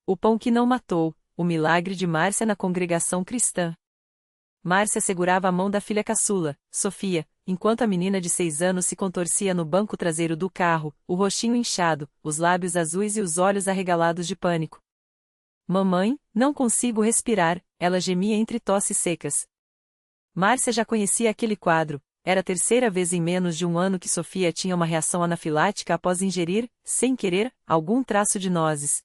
O pão que não matou, o milagre de Márcia na congregação cristã. Márcia segurava a mão da filha caçula, Sofia, enquanto a menina de 6 anos se contorcia no banco traseiro do carro, o rostinho inchado, os lábios azuis e os olhos arregalados de pânico. Mamãe, não consigo respirar, ela gemia entre tosses secas. Márcia já conhecia aquele quadro, era a terceira vez em menos de um ano que Sofia tinha uma reação anafilática após ingerir, sem querer, algum traço de nozes.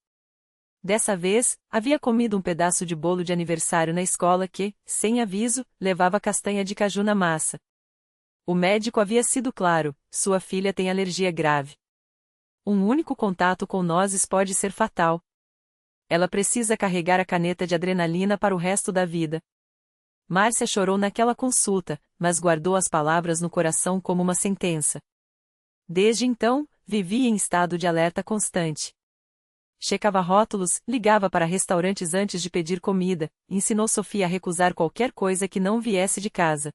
Dessa vez, havia comido um pedaço de bolo de aniversário na escola que, sem aviso, levava castanha de caju na massa. O médico havia sido claro: sua filha tem alergia grave. Um único contato com nozes pode ser fatal. Ela precisa carregar a caneta de adrenalina para o resto da vida. Márcia chorou naquela consulta, mas guardou as palavras no coração como uma sentença. Desde então, vivia em estado de alerta constante. Checava rótulos, ligava para restaurantes antes de pedir comida, ensinou Sofia a recusar qualquer coisa que não viesse de casa.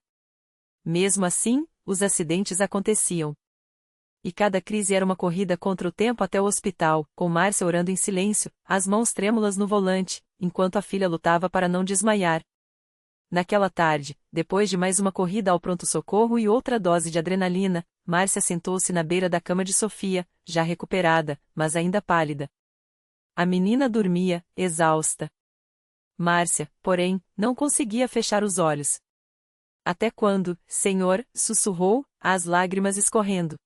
Mesmo assim, os acidentes aconteciam. E cada crise era uma corrida contra o tempo até o hospital, com Márcia orando em silêncio, as mãos trêmulas no volante, enquanto a filha lutava para não desmaiar. Naquela tarde, depois de mais uma corrida ao pronto-socorro e outra dose de adrenalina, Márcia sentou-se na beira da cama de Sofia, já recuperada, mas ainda pálida. A menina dormia, exausta. Márcia, porém, não conseguia fechar os olhos. Até quando, Senhor? Sussurrou, as lágrimas escorrendo.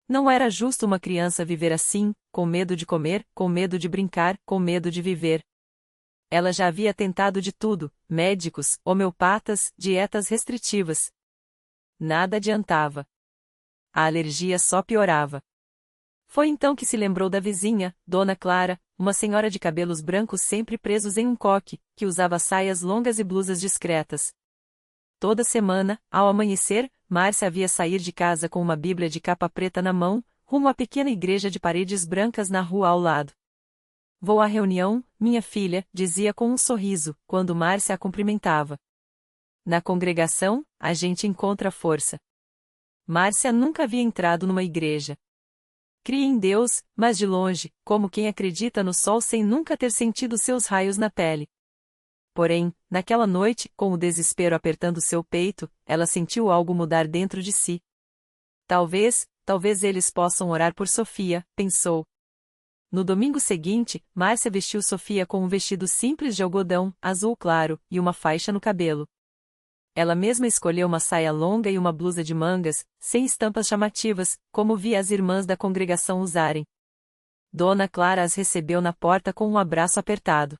Não era justo uma criança viver assim, com medo de comer, com medo de brincar, com medo de viver. Ela já havia tentado de tudo: médicos, homeopatas, dietas restritivas. Nada adiantava. A alergia só piorava. Foi então que se lembrou da vizinha, Dona Clara, uma senhora de cabelos brancos sempre presos em um coque, que usava saias longas e blusas discretas. Toda semana, ao amanhecer, Márcia havia sair de casa com uma Bíblia de capa preta na mão, rumo à pequena igreja de paredes brancas na rua ao lado. Vou à reunião, minha filha, dizia com um sorriso, quando Márcia a cumprimentava. Na congregação, a gente encontra força. Márcia nunca havia entrado numa igreja. Cria em Deus, mas de longe, como quem acredita no sol sem nunca ter sentido seus raios na pele. Porém, naquela noite, com o desespero apertando seu peito, ela sentiu algo mudar dentro de si. Talvez eles possam orar por Sofia, pensou. No domingo seguinte, Márcia vestiu Sofia com um vestido simples de algodão, azul claro, e uma faixa no cabelo. Ela mesma escolheu uma saia longa e uma blusa de mangas, sem estampas chamativas, como via as irmãs da congregação usarem. Dona Clara as recebeu na porta com um abraço apertado.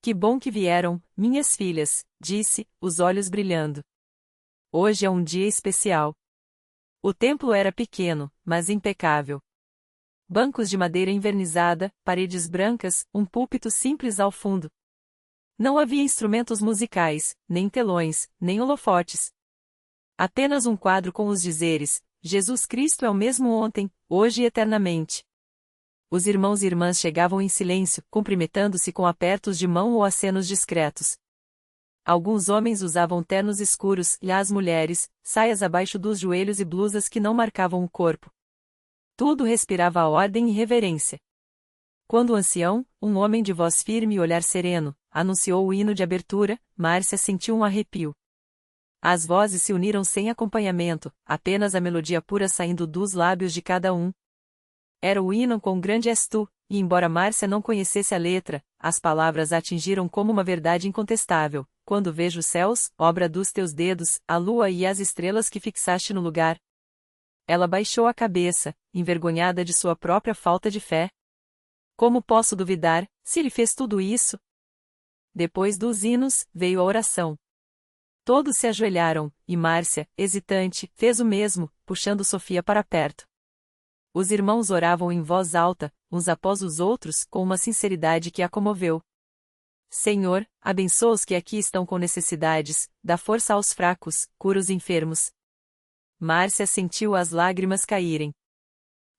Que bom que vieram, minhas filhas, disse, os olhos brilhando. Hoje é um dia especial. O templo era pequeno, mas impecável. Bancos de madeira envernizada, paredes brancas, um púlpito simples ao fundo. Não havia instrumentos musicais, nem telões, nem holofotes. Apenas um quadro com os dizeres: Jesus Cristo é o mesmo ontem, hoje e eternamente. Os irmãos e irmãs chegavam em silêncio, cumprimentando-se com apertos de mão ou acenos discretos. Alguns homens usavam ternos escuros e as mulheres, saias abaixo dos joelhos e blusas que não marcavam o corpo. Tudo respirava a ordem e reverência. Quando o ancião, um homem de voz firme e olhar sereno, anunciou o hino de abertura, Márcia sentiu um arrepio. As vozes se uniram sem acompanhamento, apenas a melodia pura saindo dos lábios de cada um. Era o hino com grande és tu, e embora Márcia não conhecesse a letra, as palavras a atingiram como uma verdade incontestável: quando vejo os céus, obra dos teus dedos, a lua e as estrelas que fixaste no lugar. Ela baixou a cabeça, envergonhada de sua própria falta de fé. Como posso duvidar, se ele fez tudo isso? Depois dos hinos, veio a oração. Todos se ajoelharam, e Márcia, hesitante, fez o mesmo, puxando Sofia para perto. Os irmãos oravam em voz alta, uns após os outros, com uma sinceridade que a comoveu. Senhor, abençoa os que aqui estão com necessidades, dá força aos fracos, cura os enfermos. Márcia sentiu as lágrimas caírem.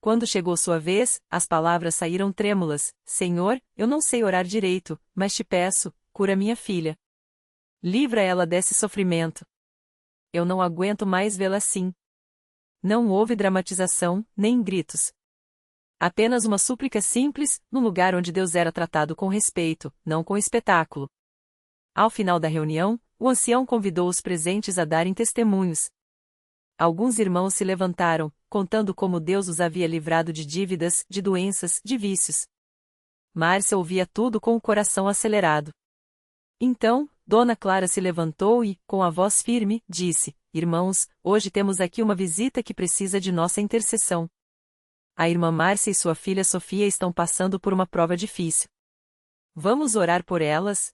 Quando chegou sua vez, as palavras saíram trêmulas: Senhor, eu não sei orar direito, mas te peço, cura minha filha. Livra ela desse sofrimento. Eu não aguento mais vê-la assim. Não houve dramatização, nem gritos. Apenas uma súplica simples, num lugar onde Deus era tratado com respeito, não com espetáculo. Ao final da reunião, o ancião convidou os presentes a darem testemunhos. Alguns irmãos se levantaram, contando como Deus os havia livrado de dívidas, de doenças, de vícios. Márcia ouvia tudo com o coração acelerado. Então, Dona Clara se levantou e, com a voz firme, disse: Irmãos, hoje temos aqui uma visita que precisa de nossa intercessão. A irmã Márcia e sua filha Sofia estão passando por uma prova difícil. Vamos orar por elas?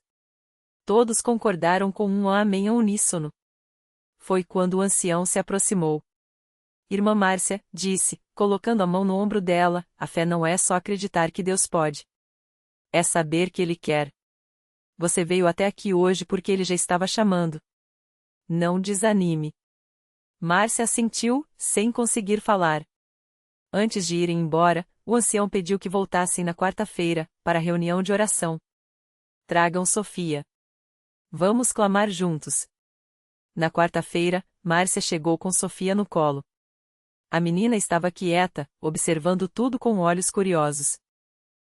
Todos concordaram com um amém a uníssono. Foi quando o ancião se aproximou. Irmã Márcia, disse, colocando a mão no ombro dela, a fé não é só acreditar que Deus pode. É saber que Ele quer. Você veio até aqui hoje porque Ele já estava chamando. Não desanime. Márcia assentiu, sem conseguir falar. Antes de irem embora, o ancião pediu que voltassem na quarta-feira, para a reunião de oração. Tragam Sofia. Vamos clamar juntos. Na quarta-feira, Márcia chegou com Sofia no colo. A menina estava quieta, observando tudo com olhos curiosos.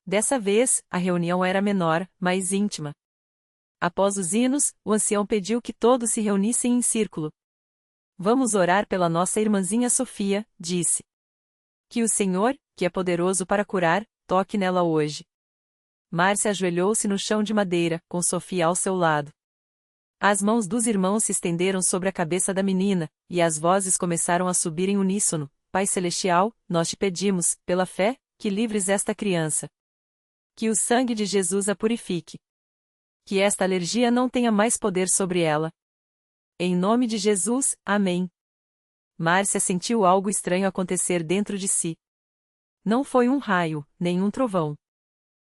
Dessa vez, a reunião era menor, mais íntima. Após os hinos, o ancião pediu que todos se reunissem em círculo. Vamos orar pela nossa irmãzinha Sofia, disse. Que o Senhor, que é poderoso para curar, toque nela hoje. Márcia ajoelhou-se no chão de madeira, com Sofia ao seu lado. As mãos dos irmãos se estenderam sobre a cabeça da menina, e as vozes começaram a subir em uníssono. Pai Celestial, nós te pedimos, pela fé, que livres esta criança. Que o sangue de Jesus a purifique. Que esta alergia não tenha mais poder sobre ela. Em nome de Jesus, amém. Márcia sentiu algo estranho acontecer dentro de si. Não foi um raio, nem um trovão.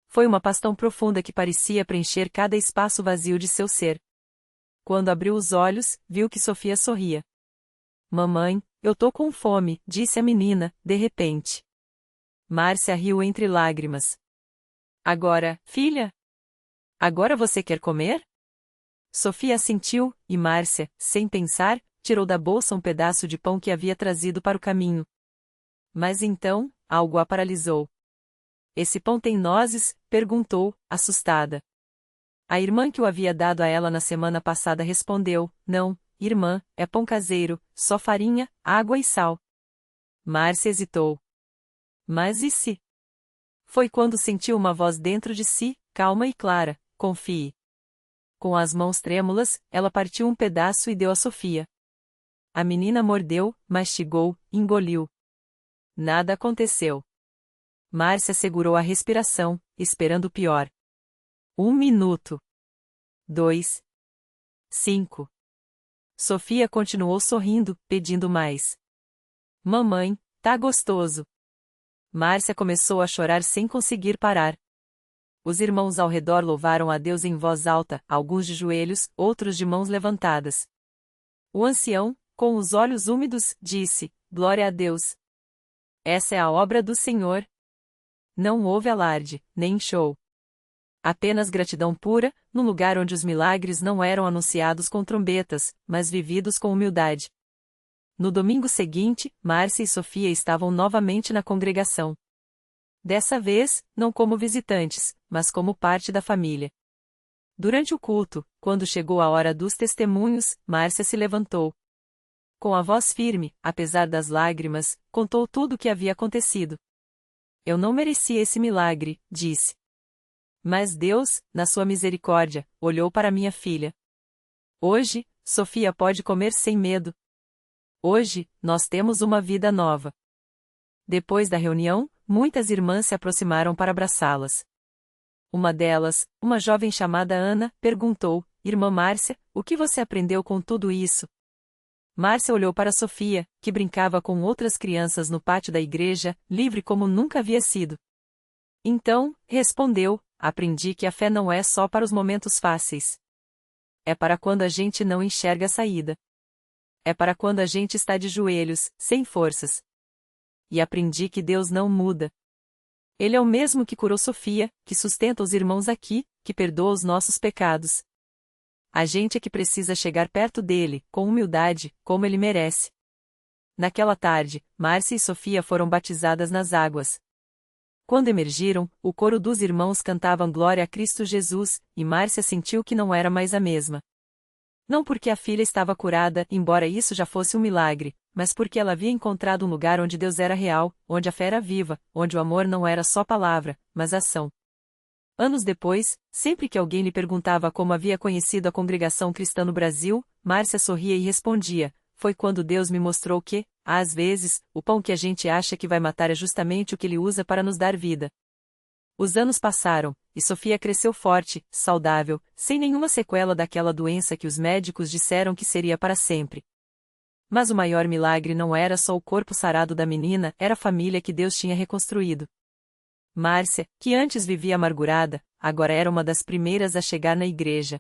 Foi uma paz tão profunda que parecia preencher cada espaço vazio de seu ser. Quando abriu os olhos, viu que Sofia sorria. Mamãe, eu tô com fome, disse a menina, de repente. Márcia riu entre lágrimas. Agora, filha? Agora você quer comer? Sofia assentiu, e Márcia, sem pensar, tirou da bolsa um pedaço de pão que havia trazido para o caminho. Mas então, algo a paralisou. Esse pão tem nozes? Perguntou, assustada. A irmã que o havia dado a ela na semana passada respondeu: Não, irmã, é pão caseiro, só farinha, água e sal. Márcia hesitou. Mas e se? Foi quando sentiu uma voz dentro de si, calma e clara: Confie. Com as mãos trêmulas, ela partiu um pedaço e deu a Sofia. A menina mordeu, mastigou, engoliu. Nada aconteceu. Márcia segurou a respiração, esperando o pior. 1 minuto. 2. 5. Sofia continuou sorrindo, pedindo mais. Mamãe, tá gostoso. Márcia começou a chorar sem conseguir parar. Os irmãos ao redor louvaram a Deus em voz alta, alguns de joelhos, outros de mãos levantadas. O ancião, com os olhos úmidos, disse: Glória a Deus. Essa é a obra do Senhor. Não houve alarde, nem show. Apenas gratidão pura, num lugar onde os milagres não eram anunciados com trombetas, mas vividos com humildade. No domingo seguinte, Márcia e Sofia estavam novamente na congregação. Dessa vez, não como visitantes, mas como parte da família. Durante o culto, quando chegou a hora dos testemunhos, Márcia se levantou. Com a voz firme, apesar das lágrimas, contou tudo o que havia acontecido. Eu não merecia esse milagre, disse. Mas Deus, na sua misericórdia, olhou para minha filha. Hoje, Sofia pode comer sem medo. Hoje, nós temos uma vida nova. Depois da reunião, muitas irmãs se aproximaram para abraçá-las. Uma delas, uma jovem chamada Ana, perguntou: Irmã Márcia, o que você aprendeu com tudo isso? Márcia olhou para Sofia, que brincava com outras crianças no pátio da igreja, livre como nunca havia sido. Então, respondeu: Aprendi que a fé não é só para os momentos fáceis. É para quando a gente não enxerga a saída. É para quando a gente está de joelhos, sem forças. E aprendi que Deus não muda. Ele é o mesmo que curou Sofia, que sustenta os irmãos aqui, que perdoa os nossos pecados. A gente é que precisa chegar perto dele, com humildade, como ele merece. Naquela tarde, Márcia e Sofia foram batizadas nas águas. Quando emergiram, o coro dos irmãos cantava Glória a Cristo Jesus, e Márcia sentiu que não era mais a mesma. Não porque a filha estava curada, embora isso já fosse um milagre, mas porque ela havia encontrado um lugar onde Deus era real, onde a fé era viva, onde o amor não era só palavra, mas ação. Anos depois, sempre que alguém lhe perguntava como havia conhecido a congregação cristã no Brasil, Márcia sorria e respondia: foi quando Deus me mostrou que, às vezes, o pão que a gente acha que vai matar é justamente o que Ele usa para nos dar vida. Os anos passaram, e Sofia cresceu forte, saudável, sem nenhuma sequela daquela doença que os médicos disseram que seria para sempre. Mas o maior milagre não era só o corpo sarado da menina, era a família que Deus tinha reconstruído. Márcia, que antes vivia amargurada, agora era uma das primeiras a chegar na igreja.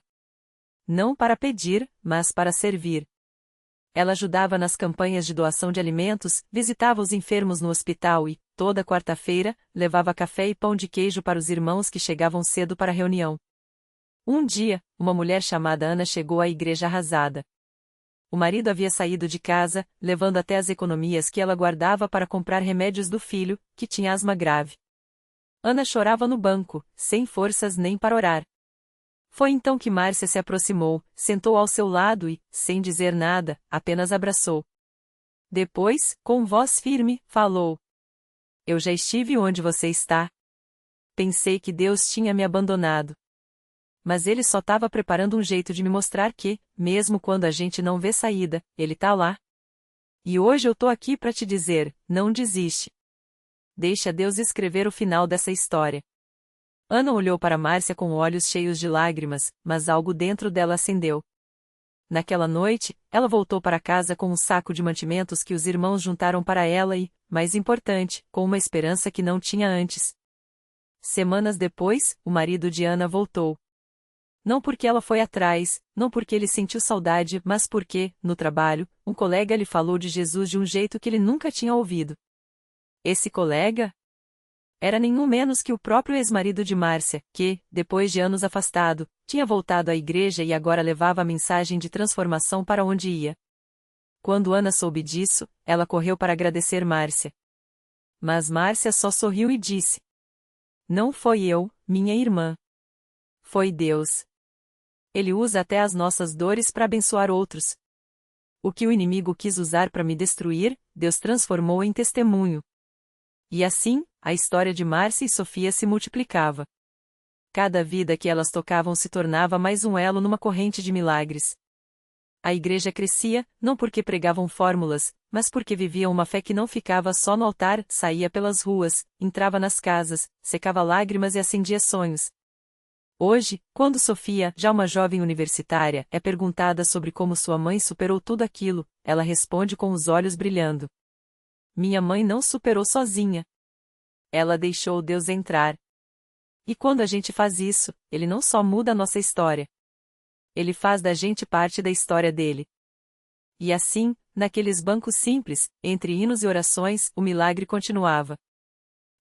Não para pedir, mas para servir. Ela ajudava nas campanhas de doação de alimentos, visitava os enfermos no hospital e, toda quarta-feira, levava café e pão de queijo para os irmãos que chegavam cedo para a reunião. Um dia, uma mulher chamada Ana chegou à igreja arrasada. O marido havia saído de casa, levando até as economias que ela guardava para comprar remédios do filho, que tinha asma grave. Ana chorava no banco, sem forças nem para orar. Foi então que Márcia se aproximou, sentou ao seu lado e, sem dizer nada, apenas abraçou. Depois, com voz firme, falou: eu já estive onde você está. Pensei que Deus tinha me abandonado. Mas Ele só estava preparando um jeito de me mostrar que, mesmo quando a gente não vê saída, Ele está lá. E hoje eu tô aqui para te dizer, não desiste. Deixa Deus escrever o final dessa história. Ana olhou para Márcia com olhos cheios de lágrimas, mas algo dentro dela acendeu. Naquela noite, ela voltou para casa com um saco de mantimentos que os irmãos juntaram para ela e, mais importante, com uma esperança que não tinha antes. Semanas depois, o marido de Ana voltou. Não porque ela foi atrás, não porque ele sentiu saudade, mas porque, no trabalho, um colega lhe falou de Jesus de um jeito que ele nunca tinha ouvido. Esse colega? Era nenhum menos que o próprio ex-marido de Márcia, que, depois de anos afastado, tinha voltado à igreja e agora levava a mensagem de transformação para onde ia. Quando Ana soube disso, ela correu para agradecer Márcia. Mas Márcia só sorriu e disse: não foi eu, minha irmã. Foi Deus. Ele usa até as nossas dores para abençoar outros. O que o inimigo quis usar para me destruir, Deus transformou em testemunho. E assim, a história de Márcia e Sofia se multiplicava. Cada vida que elas tocavam se tornava mais um elo numa corrente de milagres. A igreja crescia, não porque pregavam fórmulas, mas porque viviam uma fé que não ficava só no altar, saía pelas ruas, entrava nas casas, secava lágrimas e acendia sonhos. Hoje, quando Sofia, já uma jovem universitária, é perguntada sobre como sua mãe superou tudo aquilo, ela responde com os olhos brilhando: minha mãe não superou sozinha. Ela deixou Deus entrar. E quando a gente faz isso, Ele não só muda a nossa história. Ele faz da gente parte da história dele. E assim, naqueles bancos simples, entre hinos e orações, o milagre continuava.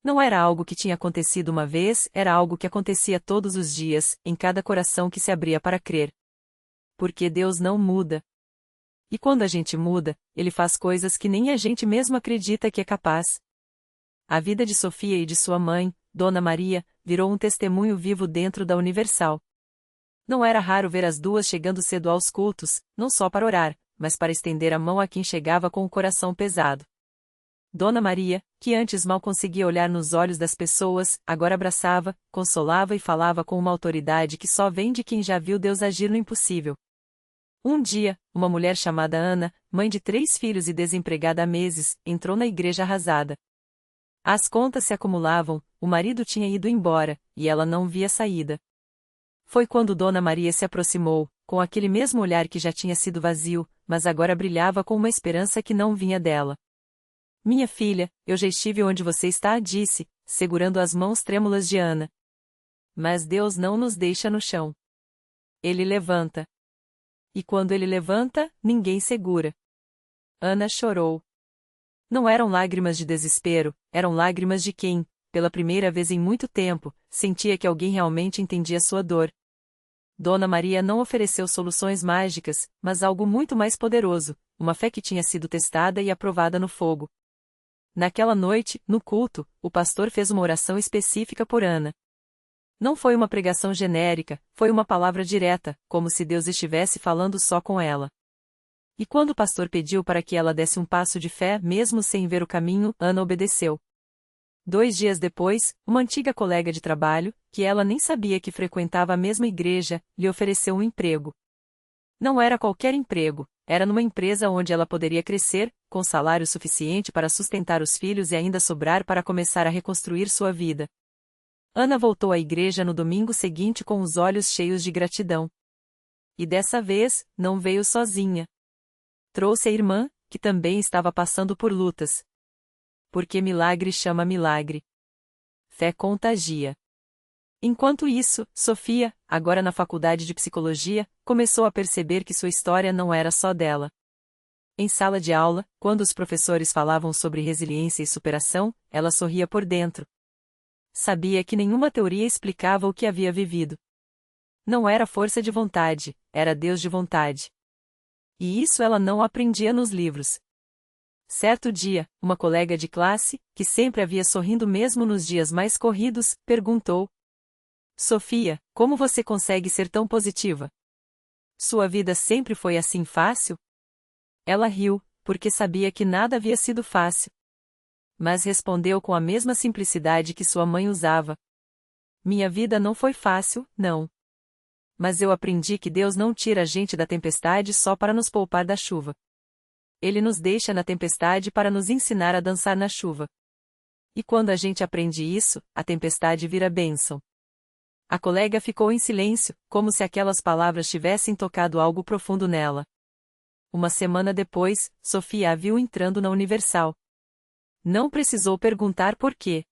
Não era algo que tinha acontecido uma vez, era algo que acontecia todos os dias, em cada coração que se abria para crer. Porque Deus não muda. E quando a gente muda, Ele faz coisas que nem a gente mesmo acredita que é capaz. A vida de Sofia e de sua mãe, Dona Maria, virou um testemunho vivo dentro da Universal. Não era raro ver as duas chegando cedo aos cultos, não só para orar, mas para estender a mão a quem chegava com o coração pesado. Dona Maria, que antes mal conseguia olhar nos olhos das pessoas, agora abraçava, consolava e falava com uma autoridade que só vem de quem já viu Deus agir no impossível. Um dia, uma mulher chamada Ana, mãe de 3 filhos e desempregada há meses, entrou na igreja arrasada. As contas se acumulavam, o marido tinha ido embora, e ela não via saída. Foi quando Dona Maria se aproximou, com aquele mesmo olhar que já tinha sido vazio, mas agora brilhava com uma esperança que não vinha dela. Minha filha, eu já estive onde você está, disse, segurando as mãos trêmulas de Ana. Mas Deus não nos deixa no chão. Ele levanta. E quando ele levanta, ninguém segura. Ana chorou. Não eram lágrimas de desespero, eram lágrimas de quem, pela primeira vez em muito tempo, sentia que alguém realmente entendia sua dor. Dona Maria não ofereceu soluções mágicas, mas algo muito mais poderoso, uma fé que tinha sido testada e aprovada no fogo. Naquela noite, no culto, o pastor fez uma oração específica por Ana. Não foi uma pregação genérica, foi uma palavra direta, como se Deus estivesse falando só com ela. E quando o pastor pediu para que ela desse um passo de fé mesmo sem ver o caminho, Ana obedeceu. 2 dias depois, uma antiga colega de trabalho, que ela nem sabia que frequentava a mesma igreja, lhe ofereceu um emprego. Não era qualquer emprego, era numa empresa onde ela poderia crescer, com salário suficiente para sustentar os filhos e ainda sobrar para começar a reconstruir sua vida. Ana voltou à igreja no domingo seguinte com os olhos cheios de gratidão. E dessa vez, não veio sozinha. Trouxe a irmã, que também estava passando por lutas. Porque milagre chama milagre. Fé contagia. Enquanto isso, Sofia, agora na faculdade de psicologia, começou a perceber que sua história não era só dela. Em sala de aula, quando os professores falavam sobre resiliência e superação, ela sorria por dentro. Sabia que nenhuma teoria explicava o que havia vivido. Não era força de vontade, era Deus de vontade. E isso ela não aprendia nos livros. Certo dia, uma colega de classe, que sempre havia sorrindo mesmo nos dias mais corridos, perguntou: Sofia, como você consegue ser tão positiva? Sua vida sempre foi assim fácil? Ela riu, porque sabia que nada havia sido fácil. Mas respondeu com a mesma simplicidade que sua mãe usava: Minha vida não foi fácil, não. Mas eu aprendi que Deus não tira a gente da tempestade só para nos poupar da chuva. Ele nos deixa na tempestade para nos ensinar a dançar na chuva. E quando a gente aprende isso, a tempestade vira bênção. A colega ficou em silêncio, como se aquelas palavras tivessem tocado algo profundo nela. Uma semana depois, Sofia a viu entrando na Universal. Não precisou perguntar por quê.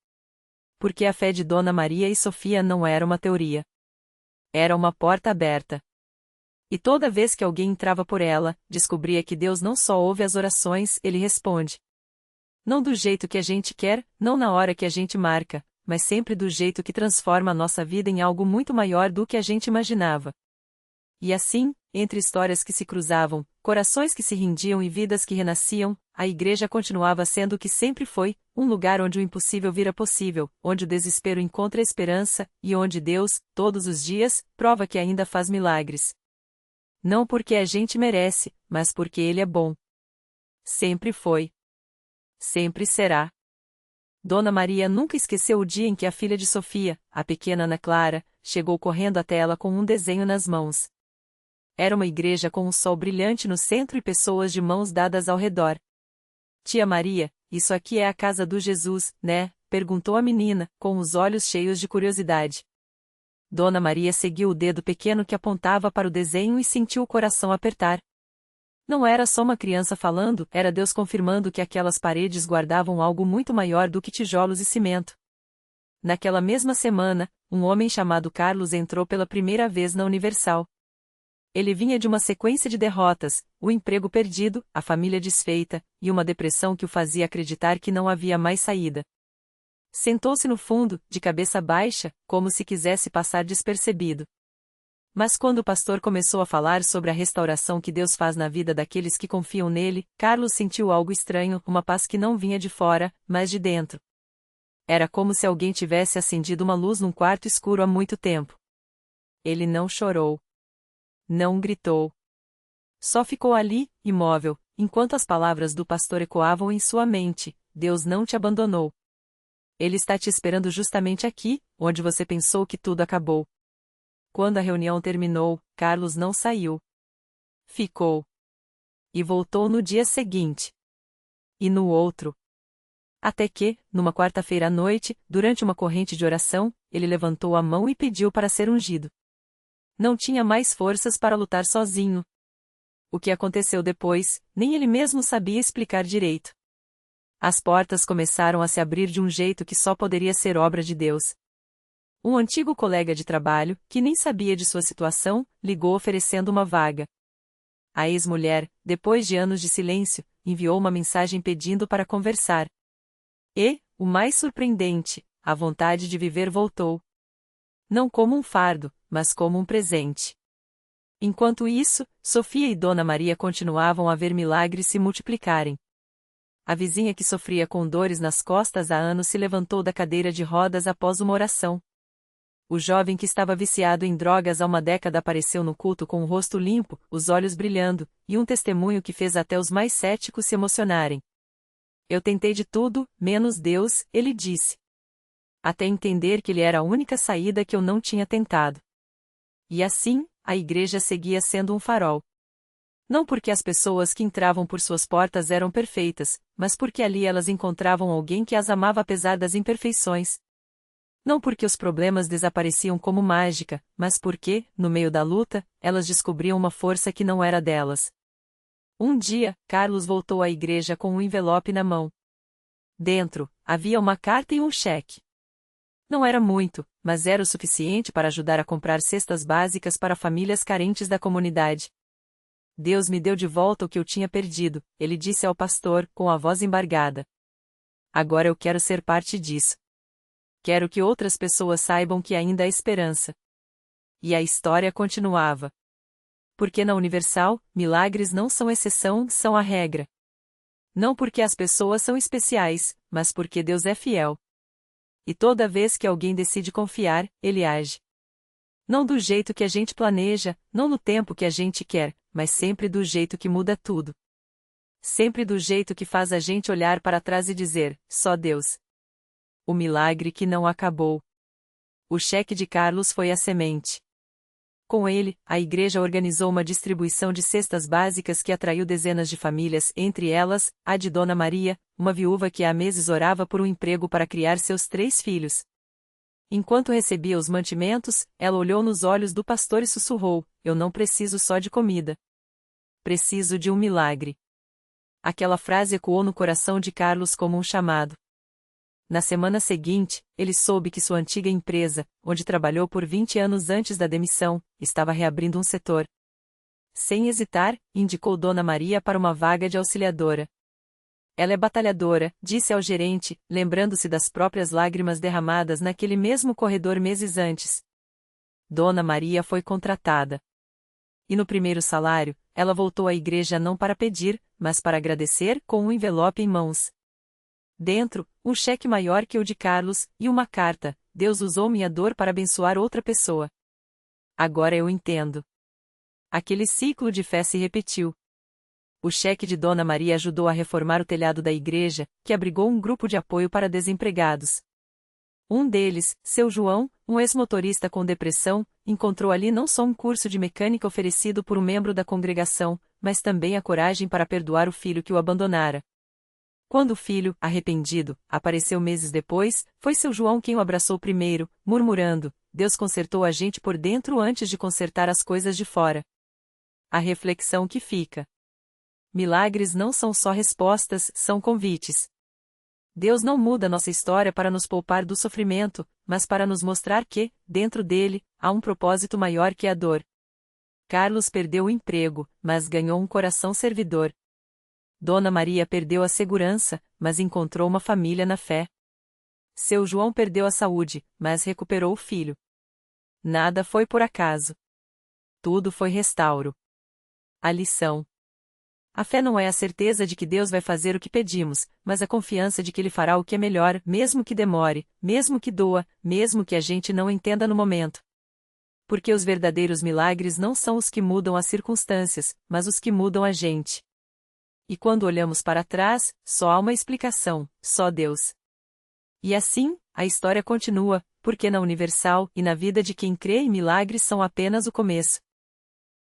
Porque a fé de Dona Maria e Sofia não era uma teoria. Era uma porta aberta. E toda vez que alguém entrava por ela, descobria que Deus não só ouve as orações, Ele responde. Não do jeito que a gente quer, não na hora que a gente marca, mas sempre do jeito que transforma a nossa vida em algo muito maior do que a gente imaginava. E assim, entre histórias que se cruzavam, corações que se rendiam e vidas que renasciam, a igreja continuava sendo o que sempre foi, um lugar onde o impossível vira possível, onde o desespero encontra esperança, e onde Deus, todos os dias, prova que ainda faz milagres. Não porque a gente merece, mas porque Ele é bom. Sempre foi. Sempre será. Dona Maria nunca esqueceu o dia em que a filha de Sofia, a pequena Ana Clara, chegou correndo até ela com um desenho nas mãos. Era uma igreja com um sol brilhante no centro e pessoas de mãos dadas ao redor. Tia Maria, isso aqui é a casa do Jesus, né? Perguntou a menina, com os olhos cheios de curiosidade. Dona Maria seguiu o dedo pequeno que apontava para o desenho e sentiu o coração apertar. Não era só uma criança falando, era Deus confirmando que aquelas paredes guardavam algo muito maior do que tijolos e cimento. Naquela mesma semana, um homem chamado Carlos entrou pela primeira vez na Universal. Ele vinha de uma sequência de derrotas, o emprego perdido, a família desfeita, e uma depressão que o fazia acreditar que não havia mais saída. Sentou-se no fundo, de cabeça baixa, como se quisesse passar despercebido. Mas quando o pastor começou a falar sobre a restauração que Deus faz na vida daqueles que confiam nele, Carlos sentiu algo estranho, uma paz que não vinha de fora, mas de dentro. Era como se alguém tivesse acendido uma luz num quarto escuro há muito tempo. Ele não chorou. Não gritou. Só ficou ali, imóvel, enquanto as palavras do pastor ecoavam em sua mente: Deus não te abandonou. Ele está te esperando justamente aqui, onde você pensou que tudo acabou. Quando a reunião terminou, Carlos não saiu. Ficou. E voltou no dia seguinte. E no outro. Até que, numa quarta-feira à noite, durante uma corrente de oração, ele levantou a mão e pediu para ser ungido. Não tinha mais forças para lutar sozinho. O que aconteceu depois, nem ele mesmo sabia explicar direito. As portas começaram a se abrir de um jeito que só poderia ser obra de Deus. Um antigo colega de trabalho, que nem sabia de sua situação, ligou oferecendo uma vaga. A ex-mulher, depois de anos de silêncio, enviou uma mensagem pedindo para conversar. E, o mais surpreendente, a vontade de viver voltou. Não como um fardo, mas como um presente. Enquanto isso, Sofia e Dona Maria continuavam a ver milagres se multiplicarem. A vizinha que sofria com dores nas costas há anos se levantou da cadeira de rodas após uma oração. O jovem que estava viciado em drogas há uma década apareceu no culto com o rosto limpo, os olhos brilhando, e um testemunho que fez até os mais céticos se emocionarem. Eu tentei de tudo, menos Deus, ele disse. Até entender que ele era a única saída que eu não tinha tentado. E assim, a igreja seguia sendo um farol. Não porque as pessoas que entravam por suas portas eram perfeitas, mas porque ali elas encontravam alguém que as amava apesar das imperfeições. Não porque os problemas desapareciam como mágica, mas porque, no meio da luta, elas descobriam uma força que não era delas. Um dia, Carlos voltou à igreja com um envelope na mão. Dentro, havia uma carta e um cheque. Não era muito, mas era o suficiente para ajudar a comprar cestas básicas para famílias carentes da comunidade. Deus me deu de volta o que eu tinha perdido, ele disse ao pastor, com a voz embargada. Agora eu quero ser parte disso. Quero que outras pessoas saibam que ainda há esperança. E a história continuava. Porque na Universal, milagres não são exceção, são a regra. Não porque as pessoas são especiais, mas porque Deus é fiel. E toda vez que alguém decide confiar, ele age. Não do jeito que a gente planeja, não no tempo que a gente quer, mas sempre do jeito que muda tudo. Sempre do jeito que faz a gente olhar para trás e dizer, só Deus. O milagre que não acabou. O cheque de Carlos foi a semente. Com ele, a igreja organizou uma distribuição de cestas básicas que atraiu dezenas de famílias, entre elas, a de Dona Maria, uma viúva que há meses orava por um emprego para criar seus 3 filhos. Enquanto recebia os mantimentos, ela olhou nos olhos do pastor e sussurrou, eu não preciso só de comida. Preciso de um milagre. Aquela frase ecoou no coração de Carlos como um chamado. Na semana seguinte, ele soube que sua antiga empresa, onde trabalhou por 20 anos antes da demissão, estava reabrindo um setor. Sem hesitar, indicou Dona Maria para uma vaga de auxiliadora. Ela é batalhadora, disse ao gerente, lembrando-se das próprias lágrimas derramadas naquele mesmo corredor meses antes. Dona Maria foi contratada. E no primeiro salário, ela voltou à igreja não para pedir, mas para agradecer, com um envelope em mãos. Dentro, um cheque maior que o de Carlos, e uma carta, Deus usou minha dor para abençoar outra pessoa. Agora eu entendo. Aquele ciclo de fé se repetiu. O cheque de Dona Maria ajudou a reformar o telhado da igreja, que abrigou um grupo de apoio para desempregados. Um deles, seu João, um ex-motorista com depressão, encontrou ali não só um curso de mecânica oferecido por um membro da congregação, mas também a coragem para perdoar o filho que o abandonara. Quando o filho, arrependido, apareceu meses depois, foi seu João quem o abraçou primeiro, murmurando, Deus consertou a gente por dentro antes de consertar as coisas de fora. A reflexão que fica. Milagres não são só respostas, são convites. Deus não muda nossa história para nos poupar do sofrimento, mas para nos mostrar que, dentro dele, há um propósito maior que a dor. Carlos perdeu o emprego, mas ganhou um coração servidor. Dona Maria perdeu a segurança, mas encontrou uma família na fé. Seu João perdeu a saúde, mas recuperou o filho. Nada foi por acaso. Tudo foi restauro. A lição. A fé não é a certeza de que Deus vai fazer o que pedimos, mas a confiança de que Ele fará o que é melhor, mesmo que demore, mesmo que doa, mesmo que a gente não entenda no momento. Porque os verdadeiros milagres não são os que mudam as circunstâncias, mas os que mudam a gente. E quando olhamos para trás, só há uma explicação, só Deus. E assim, a história continua, porque na Universal e na vida de quem crê em milagres são apenas o começo.